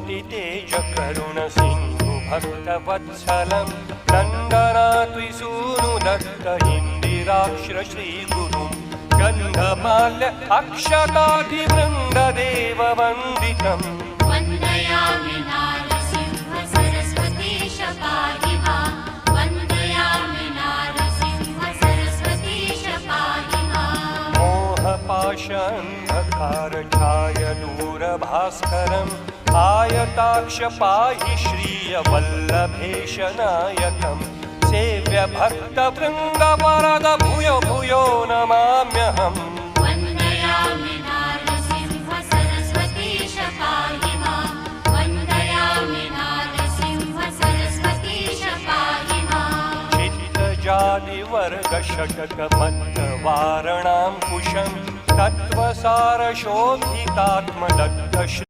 ज्योतितेज करुण सिंधु भक्तवत्सलं नन्दनात्विसूनु दत्त इन्दिराक्ष श्रीगुरुं गन्धमाल्य अक्षताधिवृन्ददेववन्दितम् वन्दयामि नारसिंह सरस्वतीश पाहि माम् वन्दयामि नारसिंह सरस्वतीश पाहि माम् मोहपाशान्धकारछायदूरभास्करम् आयताक्ष पाहि श्रियवल्लभेश नायकम् सेव्य भक्तवृन्दवरद भूयो भूयो नमाम्यहम् वन्दयामि नारसिंह सरस्वतीश पाहि माम् वन्दयामि नारसिंह सरस्वतीश पाहि माम् चित्तजादिवर्गषटकमत्तवारणाङ्कुशम् तत्त्वसारशोभितात्मदत्त